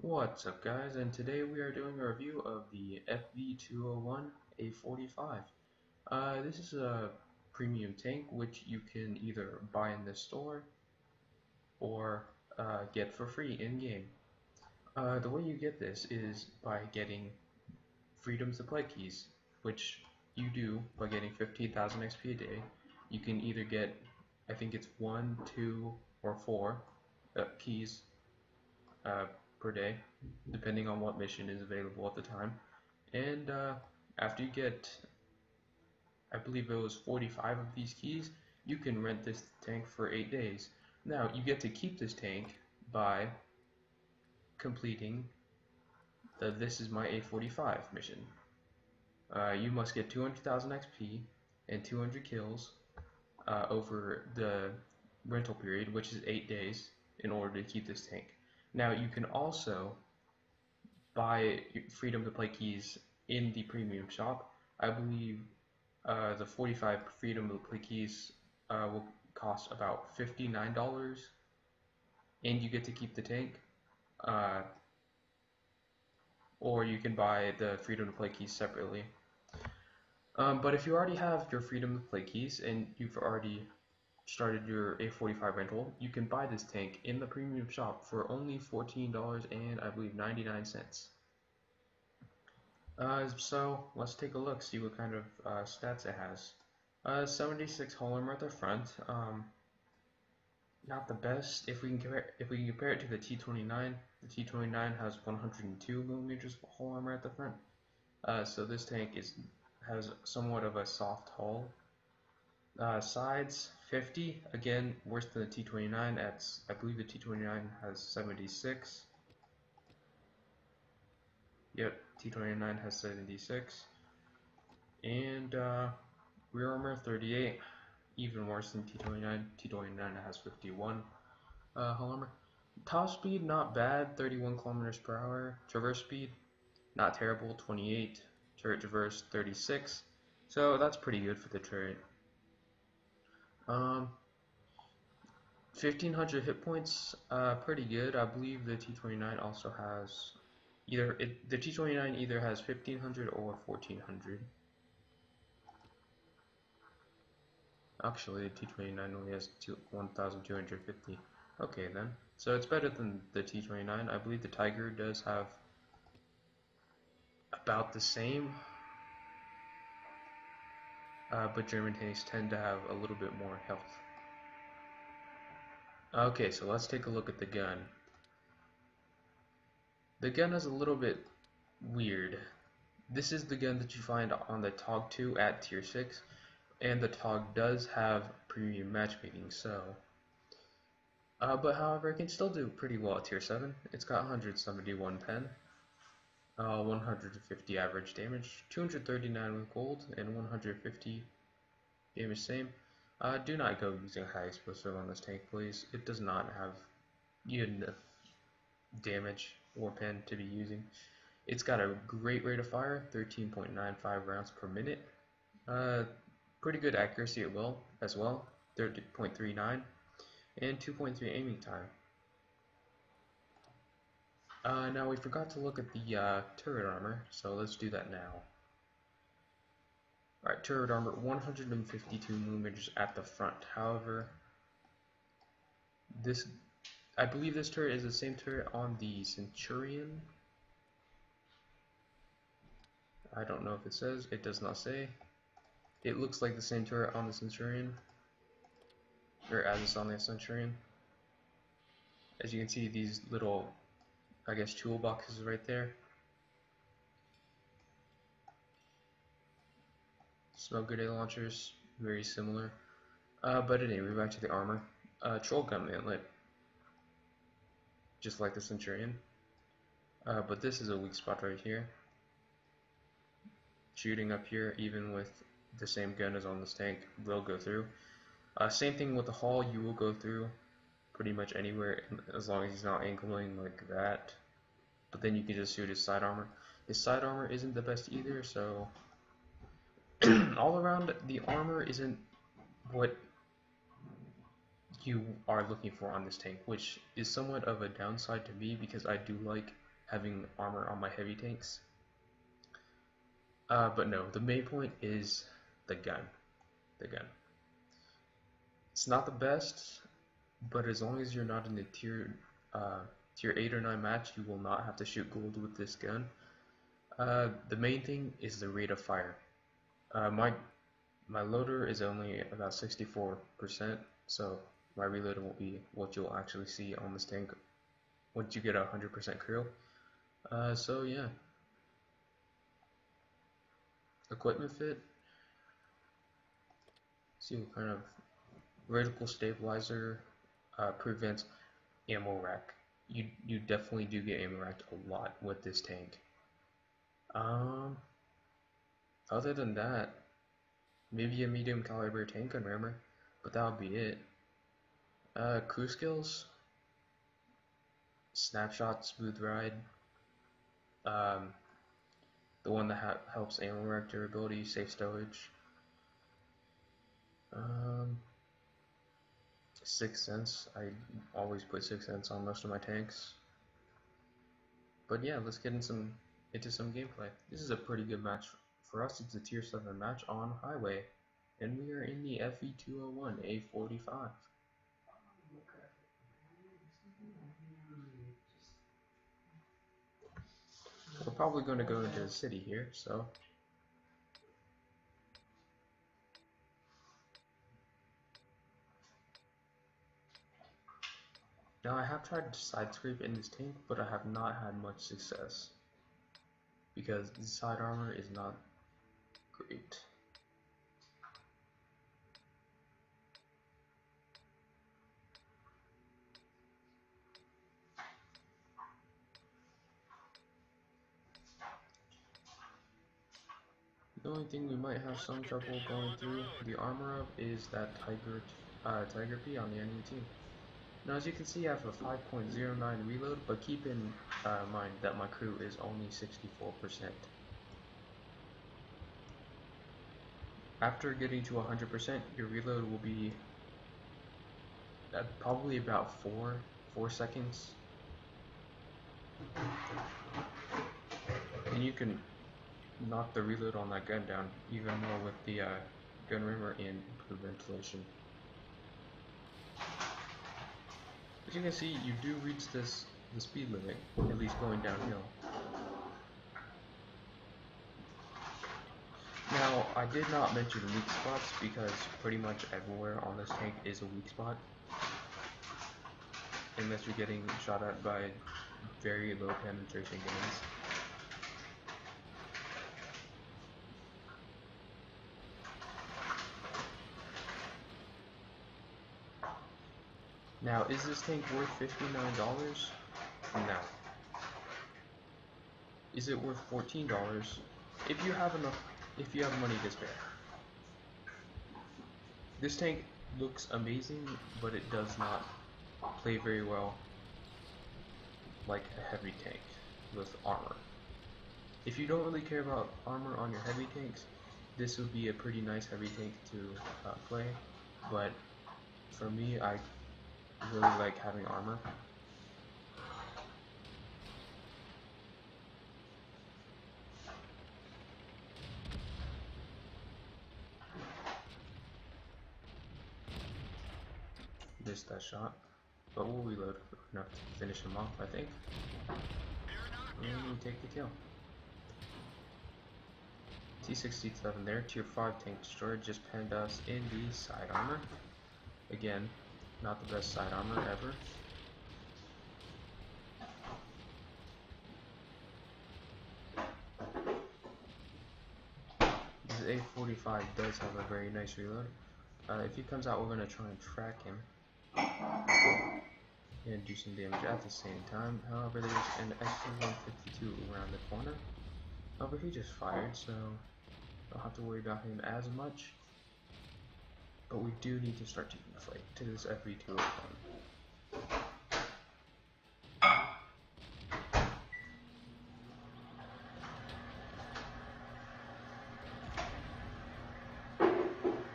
What's up guys, and today we are doing a review of the FV201 A45. This is a premium tank which you can either buy in the store or get for free in-game. The way you get this is by getting freedoms to play keys, which you do by getting 15,000 XP a day. You can either get, I think it's 1, 2, or 4 keys per day, depending on what mission is available at the time. And after you get, I believe it was 45 of these keys, you can rent this tank for 8 days. Now, you get to keep this tank by completing the This Is My A45 mission. You must get 200,000 XP and 200 kills over the rental period, which is 8 days, in order to keep this tank. Now, you can also buy freedom to play keys in the premium shop. I believe the 45 freedom to play keys will cost about $59, and you get to keep the tank. Or you can buy the freedom to play keys separately. But if you already have your freedom to play keys and you've already started your A45 rental, you can buy this tank in the premium shop for only $14 and I believe 99 cents. So let's take a look, see what kind of stats it has. 76 hull armor at the front. Not the best. If we can compare it to the T29, the T29 has 102 millimeters of hull armor at the front. So this tank has somewhat of a soft hull. Sides 50, again worse than the T29. I believe the T29 has 76. Yep, T29 has 76. And rear armor 38, even worse than T29. T29 has 51 hull armor. Top speed not bad, 31 kilometers per hour. Traverse speed not terrible, 28. Turret traverse 36. So that's pretty good for the turret. 1500 hit points, pretty good. I believe the T29 also has the T29 either has 1500 or 1400. Actually, the T29 only has 1250. Okay then, so it's better than the T29. I believe the Tiger does have about the same, but German tanks tend to have a little bit more health. Okay, so let's take a look at the gun. The gun is a little bit weird. This is the gun that you find on the TOG 2 at tier 6, and the TOG does have premium matchmaking, so but however it can still do pretty well at tier 7. It's got 171 pen, 150 average damage, 239 with gold, and 150 damage same. Do not go using high explosive on this tank, please. It does not have enough damage or pen to be using. It's got a great rate of fire, 13.95 rounds per minute. Pretty good accuracy as well, 30.39, and 2.3 aiming time. Now we forgot to look at the turret armor, so let's do that now. Alright, turret armor 152 millimeters at the front. However, I believe this turret is the same turret on the Centurion. I don't know if it says. It does not say. It looks like the same turret on the Centurion, or as it's on the Centurion. As you can see, these little, I guess, toolboxes right there. Smoke grenade launchers, very similar. But anyway, back to the armor. Troll gun mantlet, just like the Centurion. But this is a weak spot right here. Shooting up here, even with the same gun as on this tank, will go through. Same thing with the hull, you will go through pretty much anywhere as long as he's not angling like that. But then you can just shoot his side armor. His side armor isn't the best either, so all around the armor isn't what you are looking for on this tank, which is somewhat of a downside to me because I do like having armor on my heavy tanks. But no, the main point is the gun. The gun. It's not the best, but as long as you're not in the tier 8 or 9 match, you will not have to shoot gold with this gun. The main thing is the rate of fire. My loader is only about 64%, so my reload won't be what you'll actually see on this tank once you get 100% crew. So yeah. Equipment fit. See what kind of reticle stabilizer prevents ammo rack. You definitely do get ammo racked a lot with this tank. Other than that, maybe a medium caliber tank gun rammer, but that would be it. Crew skills, snapshot, smooth ride, the one that helps ammo rack durability, safe stowage, Sixth Sense. I always put Sixth Sense on most of my tanks. But yeah, let's get into some gameplay. This is a pretty good match for us. It's a tier 7 match on highway, and we are in the FV201 A45. We're probably going to go into the city here, so now I have tried to side scrape in this tank, but I have not had much success because the side armor is not great. The only thing we might have some trouble going through the armor of is that Tiger P on the enemy team. Now, as you can see, I have a 5.09 reload, but keep in mind that my crew is only 64%. After getting to 100%, your reload will be at probably about 4 seconds. And you can knock the reload on that gun down even more with the gun rammer and improved ventilation. As you can see, you do reach the speed limit, at least going downhill. Now, I did not mention weak spots because pretty much everywhere on this tank is a weak spot, unless you're getting shot at by very low penetration guns. Now, is this tank worth $59? No. Is it worth $14? If you have money to spare. This tank looks amazing, but it does not play very well like a heavy tank with armor. If you don't really care about armor on your heavy tanks, this would be a pretty nice heavy tank to play, but for me, I really like having armor. Missed that shot, but we'll reload enough to finish him off, I think. And we take the kill. T-67 there, tier 5 tank destroyer, just penned us in the side armor. Again, not the best side armor ever. This A45 does have a very nice reload. If he comes out, we're going to try and track him and do some damage at the same time. However, there's an FV152 around the corner. However, he just fired, so don't have to worry about him as much. But we do need to start taking the fight to this FV201.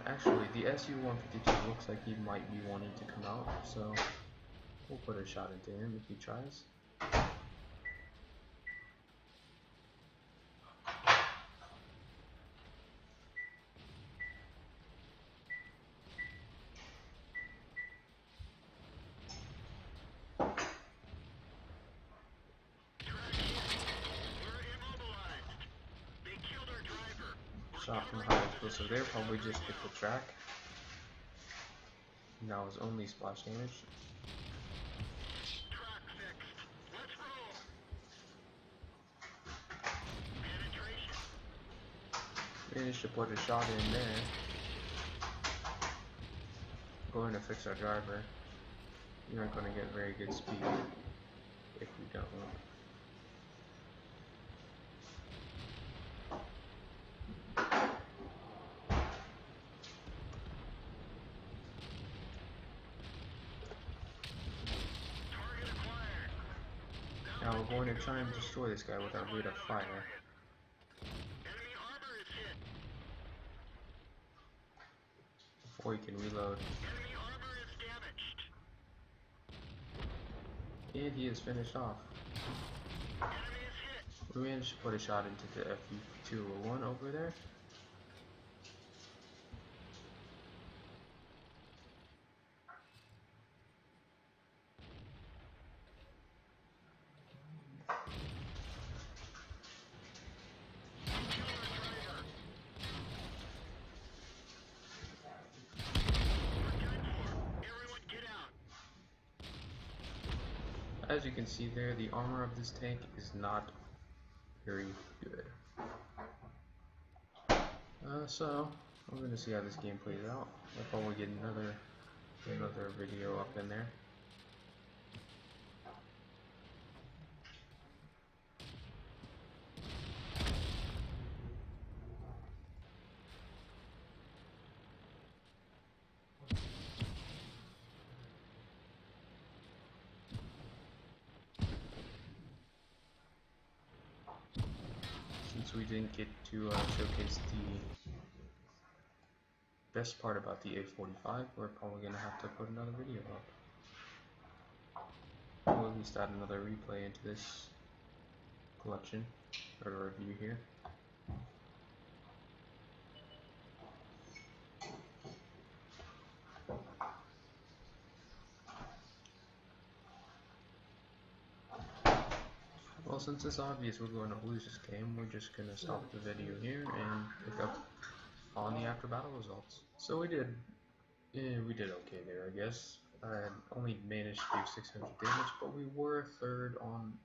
Actually, the SU-152 looks like he might be wanting to come out, so we'll put a shot into him if he tries. shot from high explosive there, probably just hit the track. And that was only splash damage. Managed to put a shot in there. Going to fix our driver. You're not going to get very good speed if we don't. Now we're going to try and destroy this guy with our rate of fire. Before he can reload. And he is finished off. We managed to put a shot into the FV201 over there. As you can see there, the armor of this tank is not very good. So I'm going to see how this game plays out. I'll probably get another video up in there. Since we didn't get to showcase the best part about the A45, we're probably going to have to put another video up. We'll at least add another replay into this collection, or review here. Well, since it's obvious we're going to lose this game, we're just going to stop the video here and pick up on the after battle results. So we did okay there, I guess. I only managed to do 600 damage, but we were third on,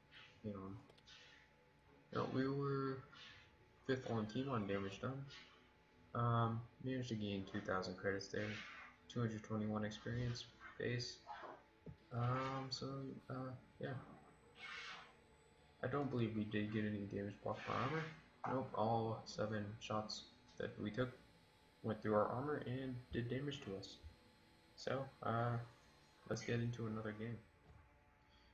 we were fifth on team on damage done. Managed to gain 2,000 credits there, 221 experience base. Yeah. I don't believe we did get any damage blocked by armor. Nope, all 7 shots that we took went through our armor and did damage to us. So, let's get into another game.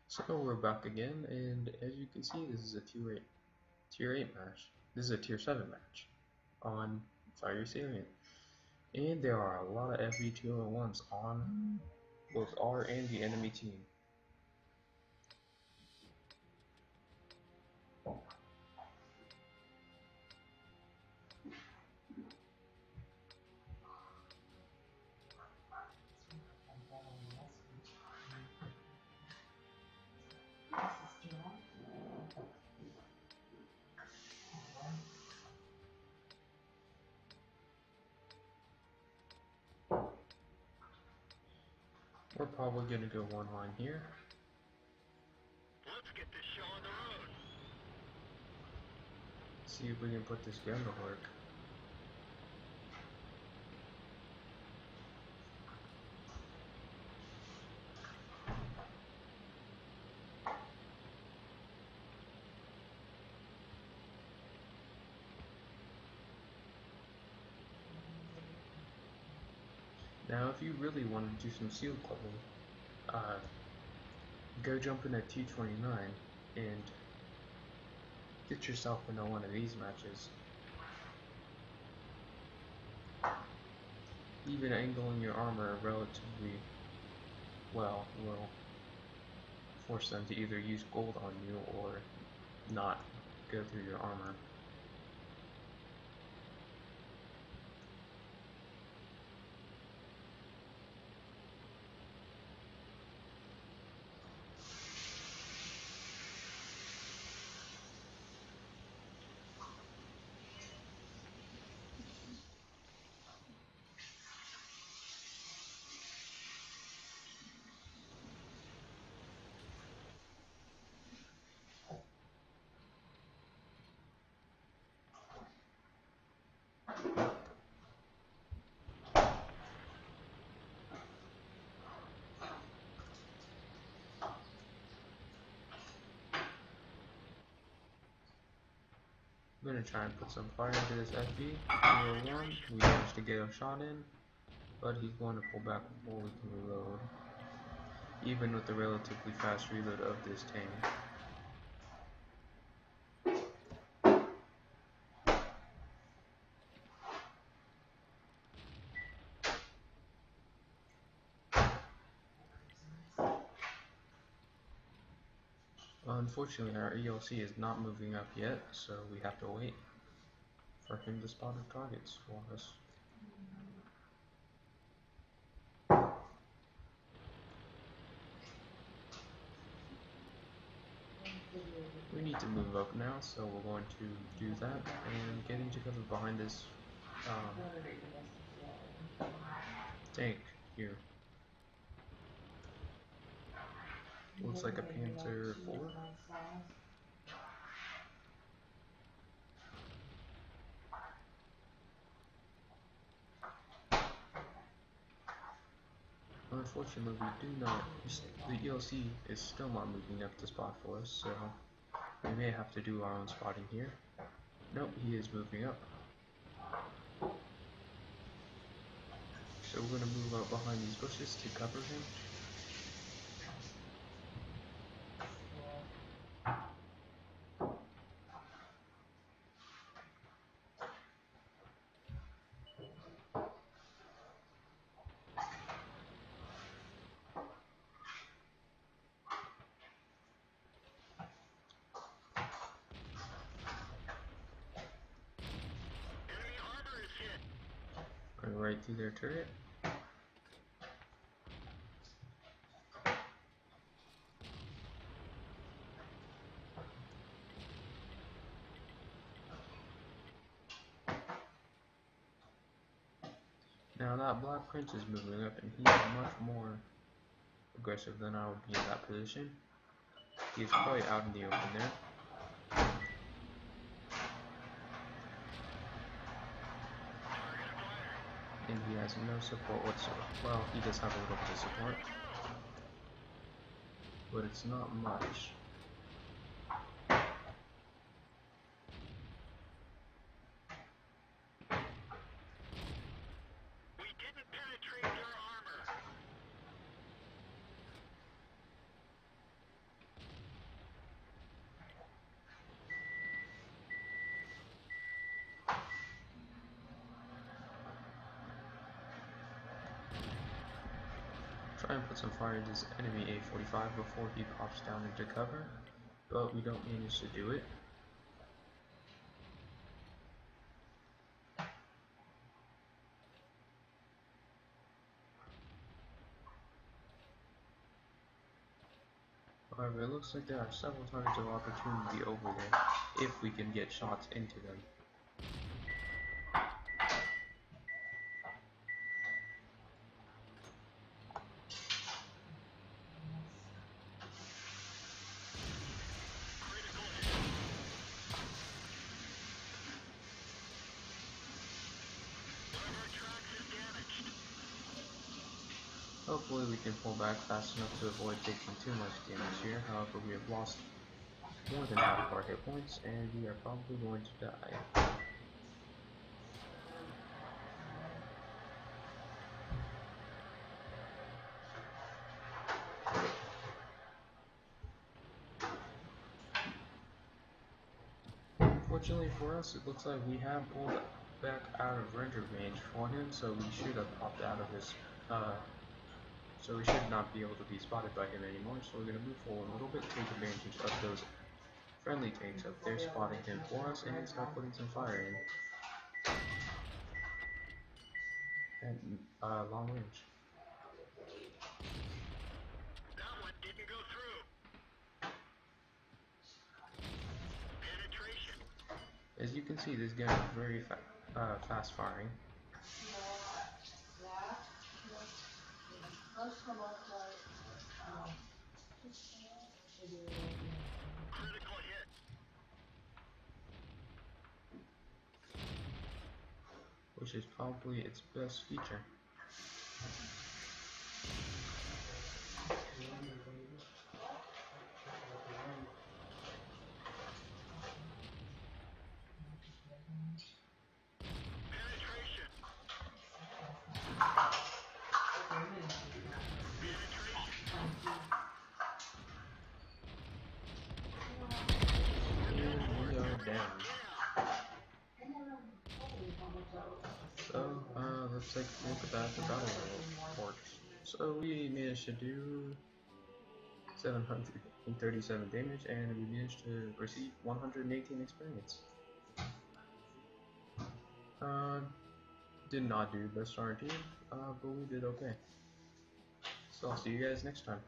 So we're back again, and as you can see, this is a tier 8 match. This is a tier 7 match on Fire Salient. And there are a lot of FV201s on both our and the enemy team. We're probably going to go one line here. Let's get this show on the road. See if we can put this gun to work. Now, if you really want to do some seal clubbing, go jump in at T29 and get yourself into one of these matches. Even angling your armor relatively well will force them to either use gold on you or not go through your armor. We're gonna try and put some fire into this FV201. We managed to get a shot in, but he's going to pull back before we can reload, even with the relatively fast reload of this tank. Unfortunately, our ELC is not moving up yet, so we have to wait for him to spot our targets for us. We need to move up now, so we're going to do that and get into cover behind this tank here. Looks like a Panther 4. Unfortunately, we do not, the ELC is still not moving up the spot for us, so we may have to do our own spotting here. Nope, he is moving up. So we're going to move up behind these bushes to cover him. Going right through their turret. Now that Black Prince is moving up, and he is much more aggressive than I would be in that position. He is quite out in the open there. And he has no support whatsoever. Well, he does have a little bit of support, but it's not much. Try and put some fire into this enemy A45 before he pops down into cover, but we don't manage to do it. However, it looks like there are several targets of opportunity over there, if we can get shots into them. Hopefully we can pull back fast enough to avoid taking too much damage here. However, we have lost more than half of our hit points, and we are probably going to die. Fortunately for us, it looks like we have pulled back out of render range for him, so we should have popped out of his, so we should not be able to be spotted by him anymore. So we're going to move forward a little bit, take advantage of those friendly tanks up there spotting him for us, and start putting some fire in at long range. That one didn't go through. Penetration. As you can see, this gun is very fast firing. Critical hit. Which is probably its best feature. let's take a look at that the battle reports. So we managed to do 737 damage, and we managed to receive 118 experience. Uh, did not do best on our team, but we did okay. So I'll see you guys next time.